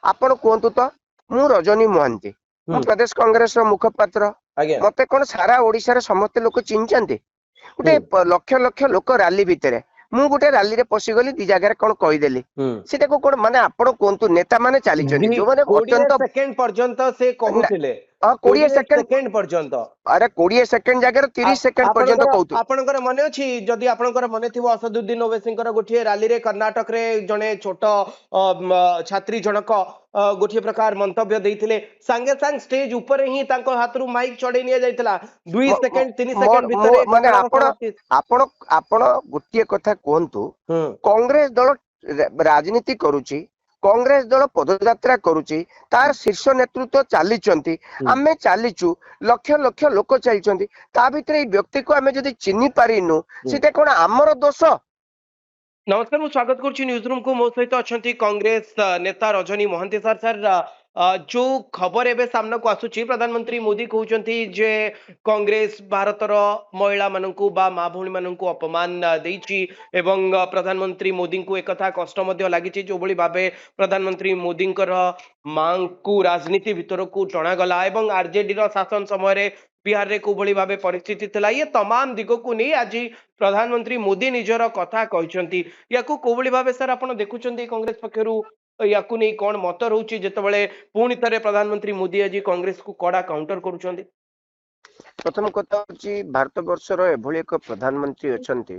आपण कहतु तो मु रजनी महांती मु प्रदेश कांग्रेस मुखपात्र मते कौन सारा ओडिशा समस्त लोक चिन्हते गोटे लक्ष लक्ष लोक रैली भितर मु गोटे रैली रे पशिगली दी जगह कौन कहीदेली सेटा को कौन माने आपण कहतु नेता माने चली जो माने अत्यंत सेकंड पर्यंत से कहूतिले 20 सेकंड पर्यंत अरे 20 सेकंड जगह 30 सेकंड पर्यंत कहतु आपनकर मने अछि जदि आपनकर मने थिबो असदुद्दीन ओवैसींकर गोटे रैली रे कर्नाटक रे जने छोट छात्री जनक गोटे प्रकार मंतव्य देइथिले संगे संग स्टेज ऊपर ही तांको हाथरू माइक चढ़े निया जाइतला 2 सेकंड 3 सेकंड भितर माने आपण आपण गोटे कथा कहंतु कांग्रेस दल राजनीति करूची कांग्रेस दल पदयात्रा करूची तार शीर्ष नेतृत्व चली आमे चलीचु लक्ष लक्ष लोक चली ता भितर व्यक्ति को आमे जदि चिन्हि पारिनु सेटा कोन आमर दोष। नमस्कार मुझे स्वागत करुच्ची न्यूज रूम को मो सहित अच्छा कांग्रेस नेता रजनी महांती सर सर जो खबर एवं सामना को आसुची प्रधानमंत्री मोदी कहते जे कांग्रेस भारतर महिला मानू बा माँ भौणी मानू अपमान देइची एवं प्रधानमंत्री मोदी को एक कष्ट लगी जो भली भावे प्रधानमंत्री मोदी मां को राजनीति भितर को टणागला एवं आरजेडी शासन समय बिहार रे को भली भावे परिस्थिति थिला ये तमाम दिग को नहीं आज प्रधानमंत्री मोदी निजर कथा कहते या को भली भावे सर आपण देखुचंदी कांग्रेस पक्षरु या को नहीं कौन मत रोची जेतबेले पुणी थरे प्रधानमंत्री मोदी आज कांग्रेस को कड़ा काउंटर करूचंदी। प्रथम कथा होची भारत वर्षर एभली एक प्रधानमंत्री अछंती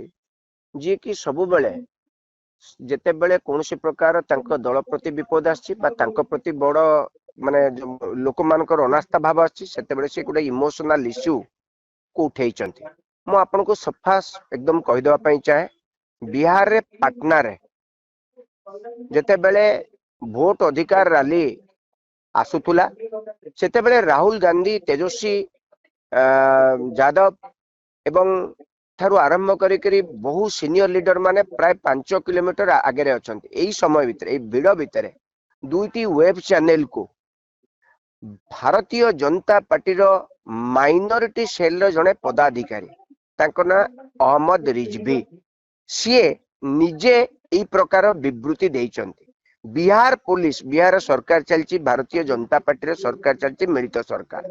जे कि सबु बेले जेते बेले कोनोसी प्रकार तांको दल प्रति विपद आछि बा तांको प्रति बड़ माने लोक मानकर अनास्था भाव आछि सेते बेले से गुडे इमोशनल इश्यू को उठेइचंती मु आपन को सफा एकदम कहि देबा पई चाहे बिहार रे पटना रे जेते बेले भोट अधिकार रैली आसुतुला सेते बेले राहुल गांधी तेजस्वी यादव एवं ठारू आरंभ करी बहु सीनियर लीडर माने प्राय 5 किलोमीटर आगे रे अछंती एई समय भितर एई भिड़ भितर दुईटी वेब चैनल को भारतीय जनता पार्टी रो माइनॉरिटी सेल रो जने पदाधिकारी तांको ना अहमद रिजवी सीए निजे एई प्रकार विवृत्ति देइचंती बिहार पुलिस बिहार सरकार चलची भारतीय जनता पार्टी रो सरकार चलची मिलित सरकार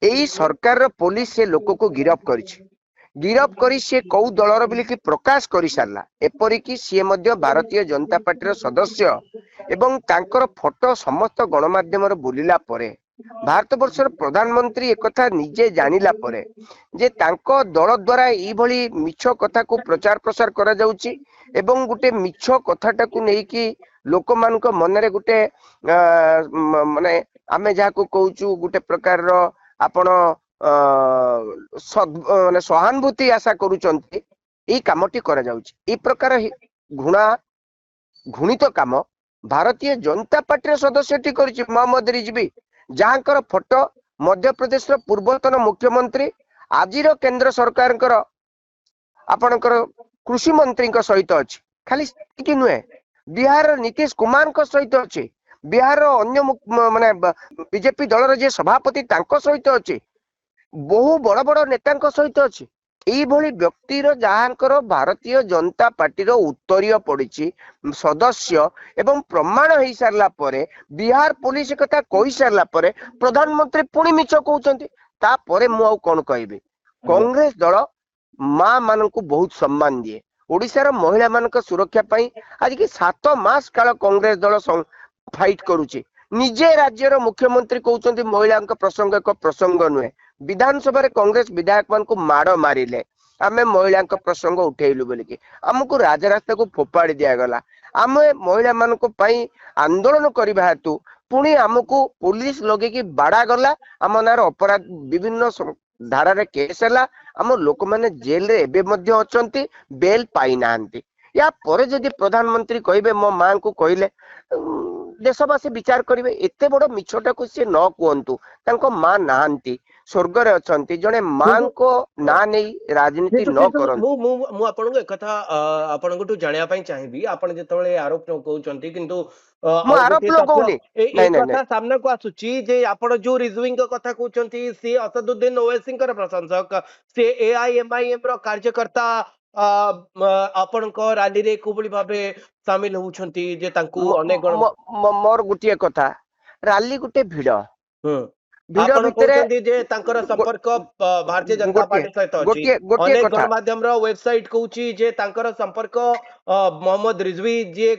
एई सरकार रो पुलिस से लोक को गिरफ करी से कौ दलर बोली कि प्रकाश कर सारा एपरिकी सी भारतीय जनता पार्टी रो सदस्य एवं तांकर फोटो समस्त गणमाध्यम बुलिला परे भारत वर्षर प्रधानमंत्री एक कथा निजे जानिला परे जे तांको दल द्वारा ई भली मिछ कथा को प्रचार प्रसार करा जाउची एवं गुटे मिछ कथाटा को नै कि लोक मानक मनरे गुटे माने आमे जहा को कहूचु गुटे प्रकार रो आपण माने सहानुभूति आशा करूचंती ई कामटी करा जाउची ई प्रकार घुणित काम भारतीय जनता पार्टी सदस्यटी करिछि मोहम्मद रिजवी जहांकर फोटो मध्य प्रदेश पूर्वतन मुख्यमंत्री आजिर केंद्र सरकार आपणकर कृषि मंत्री सहित अच्छी खाली कि नुहे बिहार नीतीश कुमार सहित अच्छे बिहार अन्य माने बीजेपी दलर जे सभापति तांको सहित अच्छे बहु बड़ बड़ नेता सहित अच्छे यही व्यक्तिर जहांकर भारतीय जनता पार्टी उत्तरीय पड़ी सदस्य एवं प्रमाण हो सारा परे बिहार पुलिस कथा कही सारा परे प्रधानमंत्री पुणी मिछ कहते तापर मु कौन कहबी कांग्रेस दल माँ मान को बहुत सम्मान दिए ओडिशार महिला मान सुरक्षा पाई आज की 7 मास काल कांग्रेस दल फाइट करुचे निजे राज्यर मुख्यमंत्री कहते महिला प्रसंग एक प्रसंग नुहे विधानसभा कांग्रेस विधायक मान को माड़ मारिले आमे महिला प्रसंग उठेलु बोलिकी आमको राजरास्ता को फोपाड़ी दिगला आम महिला मान आंदोलन करने हेतु पुणी आमको पुलिस लगे कि बाड़ा गला आम नार अपराध विभिन्न धारा केस है आम लोक मैंने जेल रे एबे मध्य अछंती बेल पाई नांती या परे जदि प्रधानमंत्री कहिबे मो मां को कहले देशवासी विचार करेंगे एते बड़ मिछटा को सी न कहतु तांको मां नांती स्वर्ग रे अछंती जने मां को ना नहीं राजनीति न करन मु आपन एक कथा आपन को जानिया पई चाहिबी आपन जेतबेले आरोप कहउचंती किंतु मु आरोप लगौनी नहीं कथा सामने को आसुची जे आपन जो रिजविंग कथा कहउचंती से असदुद्दीन ओवैसी प्रशंसक से एआईएमआईएम रो कार्यकर्ता ଆପଣଙ୍କ ରାଲିରେ କୋଭଳି ଭାବେ ସାମିଲ ହଉଛନ୍ତି ଯେ ତାଙ୍କୁ ଅନେକ ଗଣ ମୋର ଗୋଟିଏ କଥା, ରାଲି ଗୋଟେ ଭିଡ ହୁଁ ଭିଡ ଆପଣ ଭିତରେ କହୁଛନ୍ତି ଯେ ତାଙ୍କର ସମ୍ପର୍କ ଭାରତୀୟ ଜନତା ଗୋଟିଏ ପାର୍ଟି ସହିତ ଅଛି। ଗୋଟିଏ ଗୋଟିଏ ଅନେକ କଥା, ଗଣମାଧ୍ୟମର ୱେବସାଇଟ କହୁଛି ଯେ ତାଙ୍କର ସମ୍ପର୍କ ମୋହାମ୍ମଦ ରିଜଭୀ ଯିଏ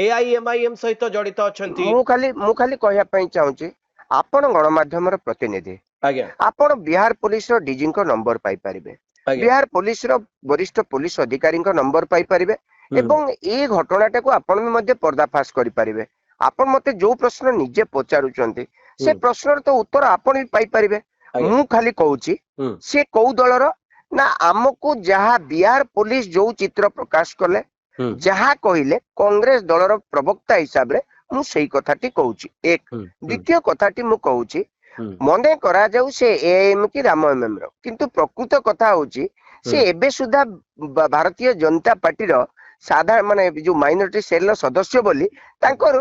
AIMIM ସହିତ ଜଡିତ ଅଛନ୍ତି। ମୁଁ ଖାଲି କହିବା ପାଇଁ ଚାହୁଁଛି, ଆପଣ ଗଣମାଧ୍ୟମର ପ୍ରତିନିଧି, ଆଜ୍ଞା ଆପଣ ବିହାର ପୋଲିସର ଡିଜିଙ୍କ ନମ୍ବର ପାଇପାରିବେ, ଆଜ୍ଞା ବିହାର ପୋଲିସର ବରିଷ୍ଠ ପୋଲିସ ଅଧିକାରୀଙ୍କ ନମ୍ବର ପାଇପାରିବେ ହୁଁ ଏବଂ ଏଇ ଘଟଣାଟାକୁ ଆପଣ ବି ମଧ୍ୟ ପର୍ଦ୍ଦାଫାଶ କରିପାରିବେ। ଆପଣ ମତେ ଯୋଉ ପ୍ରଶ୍ନ ନିଜେ ପଚାରୁଛନ୍ତି ସେ ହୁଁ ପ୍ରଶ୍ନର ତ ଉତ୍ତର ଆପଣ ବି ପାଇପାରିବେ। ଆଜ୍ଞା ମୁଁ ଖାଲି କହୁଛି ହୁଁ ସେ କୋଉ ଦଳର, ନା ଆମକୁ ଯାହା ବିହାର ପୋଲିସ ଯୋଉ ଚିତ୍ର ପ୍ରକାଶ କଲେ, ହୁଁ ଯାହା କହିଲେ କଂଗ୍ରେସ ଦଳର ପ୍ରବକ୍ତା ହିସାବରେ ମୁଁ ସେଇ କଥାଟି କହୁଛି। ଏକ ହୁଁ ହୁଁ ଦ୍ୱିତୀୟ କଥାଟି ମୁଁ କହୁଛି, ହୁଁ ମନେ କରାଯାଉ ସେ AIM କି ରାମ MM ର, କିନ୍ତୁ ପ୍ରକୃତ କଥା ହଉଛି ସେ ହୁଁ ଏବେ ସୁଦ୍ଧା ଭାରତୀୟ ଜନତା ପାର୍ଟିର ସାଧାରଣ ମାନେ ଯୋଉ ମାଇନରିଟି ସେଲର ସଦସ୍ୟ ବୋଲି ତାଙ୍କର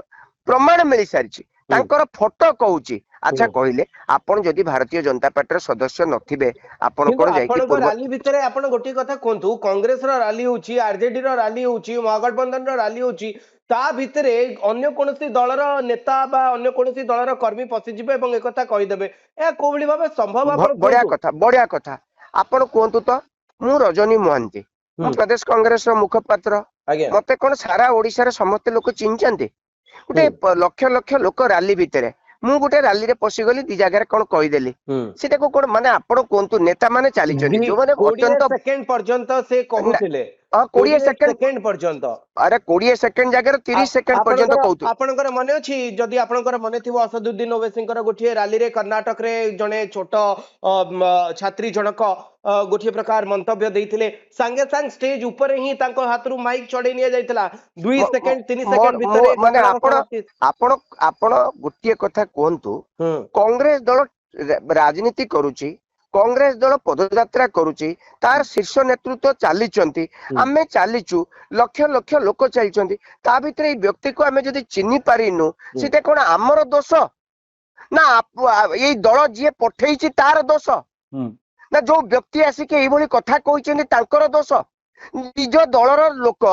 ପ୍ରମାଣ ମିଳି ସାରିଛି, ହୁଁ ତାଙ୍କର ଫଟୋ କହୁଛି। ଆଚ୍ଛା ହୁଁ କହିଲେ, ଆପଣ ଯଦି ଭାରତୀୟ ଜନତା ପାର୍ଟିର ସଦସ୍ୟ ନଥିବେ ଆପଣ କିନ୍ତୁ କଣ ଯାଇକି ଆପଣଙ୍କ ପୂର୍ବ ରାଲି ଭିତରେ ଆପଣ ଗୋଟିଏ କଥା କୁହନ୍ତୁ, କଂଗ୍ରେସର ରାଲି ହଉଛି, RJDର ରାଲି ହଉଛି, ମହାଗଠବନ୍ଧନର ରାଲି ହଉଛି, ତା ଭିତରେ ଅନ୍ୟ କୌଣସି ଦଳର ନେତା ବା ଅନ୍ୟ କୌଣସି ଦଳର କର୍ମୀ ପଶିଯିବେ ଏବଂ ଏକଥା କହିଦେବେ, ଏହା କୋଭଳି ଭାବେ ସମ୍ଭବ ଆପଣ ବଢିଆ କୁହନ୍ତୁ। କଥା, ବଢିଆ କଥା, ଆପଣ କୁହନ୍ତୁ ତ। ମୁଁ ରଜନୀ ମହାନ୍ତି, ହୁଁ ମୁଁ ପ୍ରଦେଶ କଂଗ୍ରେସର ମୁଖପାତ୍ର। ଆଜ୍ଞା ମତେ କଣ ସାରା ଓଡିଶାରେ ସମସ୍ତେ ଲୋକ ଚିହ୍ନିଛନ୍ତି? ଗୋଟେ ହୁଁ ଲକ୍ଷ ଲକ୍ଷ ଲୋକ ରାଲି ଭିତରେ ମୁଁ ଗୋଟେ ରାଲିରେ ପଶିଗଲି, ଦି ଜାଗାରେ କଣ କହିଦେଲି, ହୁଁ ସେଟାକୁ କଣ ମାନେ ଆପଣ କୁହନ୍ତୁ, ନେତା ମାନେ ଚାଲିଛନ୍ତି ଯୋଉମାନେ 20 ଅତ୍ୟନ୍ତ ସେକେଣ୍ଡ ପର୍ଯ୍ୟନ୍ତ ସେ ନା, କହୁଥିଲେ, ହଁ 20 ସେକେଣ୍ଡ, ସେକେଣ୍ଡ ପର୍ଯ୍ୟନ୍ତ। ଆରେ 20 ସେକେଣ୍ଡ ଜାଗାରେ 30 ସେକେଣ୍ଡ ପର୍ଯ୍ୟନ୍ତ ଆପଣଙ୍କର କହୁଥିଲୁ। ଆପଣଙ୍କର ମନେ ଅଛି, ଯଦି ଆପଣଙ୍କର ମନେ ଥିବ, ଅସଦୁଦ୍ଦିନ ଓୱେସୀଙ୍କର ଗୋଟିଏ ରାଲିରେ କର୍ଣ୍ଣାଟକରେ ଜଣେ ଛୋଟ ଛାତ୍ରୀ ଜଣକ ଗୋଟିଏ ପ୍ରକାର ମନ୍ତବ୍ୟ ଦେଇଥିଲେ, ସାଙ୍ଗେ ସାଙ୍ଗେ ଷ୍ଟେଜ ଉପରେ ହିଁ ତାଙ୍କ ହାତରୁ ମାଇକ୍ ଛଡେଇ ନିଆଯାଇଥିଲା। 2 ସେକେଣ୍ଡ 3 ସେକେଣ୍ଡ ଭିତରେ ମାନେ ଘଟଣାର ଆପଣ ସମାପ୍ତି। ଆପଣ ଆପଣ ଗୋଟିଏ କଥା କୁହନ୍ତୁ, ହୁଁ କଂଗ୍ରେସ ଦଳ ରାଜନୀତି କରୁଛି, କଂଗ୍ରେସ ଦଳ ପଦଯାତ୍ରା କରୁଛି, ତାର ଶୀର୍ଷ ନେତୃତ୍ୱ ଚାଲିଛନ୍ତି, ହୁଁ ଆମେ ଚାଲିଛୁ, ଲକ୍ଷ ଲକ୍ଷ ଲୋକ ଚାଲିଛନ୍ତି, ତା ଭିତରେ ଏଇ ବ୍ୟକ୍ତିକୁ ଆମେ ଯଦି ଚିହ୍ନି ପାରିନୁ ହୁଁ ସେଟା କଣ ଆମର ଦୋଷ, ନା ଏଇ ଦଳ ଯିଏ ପଠେଇଛି ତାର ଦୋଷ, ହୁଁ ନା ଯୋଉ ବ୍ୟକ୍ତି ଆସିକି ଏଇଭଳି କଥା କହିଛନ୍ତି ତାଙ୍କର ଦୋଷ? ନିଜ ଦଳର ଲୋକ,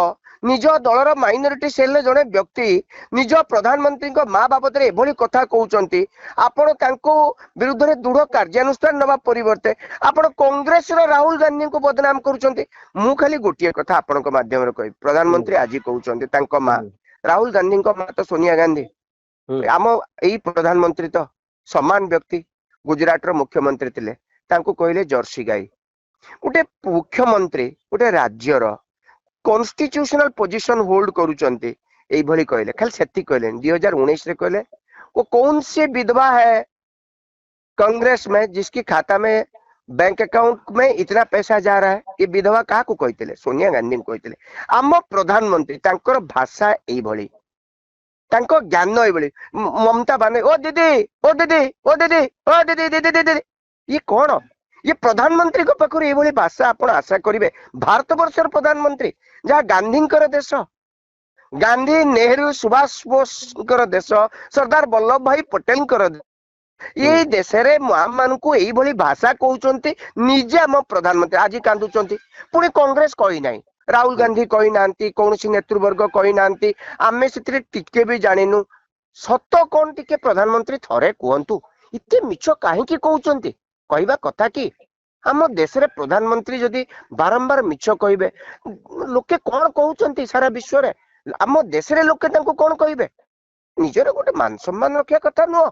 ନିଜ ଦଳର ମାଇନରିଟି ସେଲର ଜଣେ ବ୍ୟକ୍ତି ନିଜ ପ୍ରଧାନମନ୍ତ୍ରୀଙ୍କ ମା ବାବଦରେ ଏଭଳି କଥା କହୁଛନ୍ତି, ଆପଣ ତାଙ୍କୁ ବିରୁଦ୍ଧରେ ଦୃଢ କାର୍ଯ୍ୟାନୁଷ୍ଠାନ ନେବା ପରିବର୍ତ୍ତେ ଆପଣ କଂଗ୍ରେସର ରାହୁଲ ଗାନ୍ଧୀଙ୍କୁ ବଦନାମ କରୁଛନ୍ତି। ମୁଁ ଖାଲି ଗୋଟିଏ କଥା ଆପଣଙ୍କ ମାଧ୍ୟମରେ କହିବି, ହୁଁ ପ୍ରଧାନମନ୍ତ୍ରୀ ଆଜି କହୁଛନ୍ତି ତାଙ୍କ ମା, ହୁଁ ରାହୁଲ ଗାନ୍ଧୀଙ୍କ ମା ତ ସୋନିଆ ଗାନ୍ଧୀ, ହୁଁ ଆମ ଏଇ ପ୍ରଧାନମନ୍ତ୍ରୀ ତ ସମାନ ବ୍ୟକ୍ତି, ଗୁଜରାଟର ମୁଖ୍ୟମନ୍ତ୍ରୀ ଥିଲେ, ତାଙ୍କୁ କହିଲେ ଜର୍ସି ଗାଈ। ଗୋଟେ ମୁଖ୍ୟମନ୍ତ୍ରୀ ଗୋଟେ ରାଜ୍ୟର କନଷ୍ଟିଟ୍ୟୁସନାଲ ପୋଜିଶନ ହୋल्ड କରୁଛନ୍ତି, ଏଇଭଳି କହିଲେ, ଖାଲି ସେତିକି କହିଲେନି, 2019ରେ କହିଲେ वो कौन सी विधवा है कांग्रेस में जिसकी खाता में बैंक अकाउंट में इतना पैसा जा रहा है, ये विधवा काहाକୁ କହିଥିଲେ? सोनिया गांधी କହିଥିଲେ। ଆମ ପ୍ରଧାନମନ୍ତ୍ରୀ ତାଙ୍କର ଭାଷା ଏଇଭଳି, ତାଙ୍କ ଜ୍ଞାନ ଏଇଭଳି, ମମତା ବାନେ ଓ ଦିଦି ଓ ଦିଦି ଓ ଦିଦି ଓ ଦିଦି ଦିଦି ଦିଦି, ଇଏ କଣ? ଇଏ ପ୍ରଧାନମନ୍ତ୍ରୀଙ୍କ ପାଖରୁ ଏଇଭଳି ଭାଷା ଆପଣ ଆଶା କରିବେ? ଭାରତ ବର୍ଷର ପ୍ରଧାନମନ୍ତ୍ରୀ, ଯାହା ଗାନ୍ଧୀଙ୍କର ଦେଶ, ଗାନ୍ଧୀ ନେହେରୁ ସୁଭାଷ ବୋଷଙ୍କର ଦେଶ, ସର୍ଦ୍ଦାର ବଲ୍ଲଭ ଭାଇ ପଟେଲଙ୍କର ଦେଶ, ହୁଁ ଏଇ ଦେଶରେ ମାନଙ୍କୁ ଏଇଭଳି ଭାଷା କହୁଛନ୍ତି, ନିଜେ ଆମ ପ୍ରଧାନମନ୍ତ୍ରୀ ଆଜି କାନ୍ଦୁଛନ୍ତି। ପୁଣି କଂଗ୍ରେସ କହିନାହିଁ, ରାହୁଲ ହୁଁ ଗାନ୍ଧୀ କହିନାହାନ୍ତି, କୌଣସି ନେତୃବର୍ଗ କହିନାହାନ୍ତି, ଆମେ ସେଥିରେ ଟିକେ ବି ଜାଣିନୁ। ସତ କଣ ଟିକେ ପ୍ରଧାନମନ୍ତ୍ରୀ ଥରେ କୁହନ୍ତୁ, ଏତେ ମିଛ କାହିଁକି କହୁଛନ୍ତି? କହିବା କଥା କି ଆମ ଦେଶରେ ପ୍ରଧାନମନ୍ତ୍ରୀ ଯଦି ବାରମ୍ବାର ମିଛ କହିବେ, ଲୋକେ କଣ କହୁଛନ୍ତି ସାରା ବିଶ୍ୱରେ, ଆମ ଦେଶରେ ଲୋକେ ତାଙ୍କୁ କଣ କହିବେ? ନିଜର ଗୋଟେ ମାନ ସମ୍ମାନ ରଖିବା କଥା ନୁହଁ?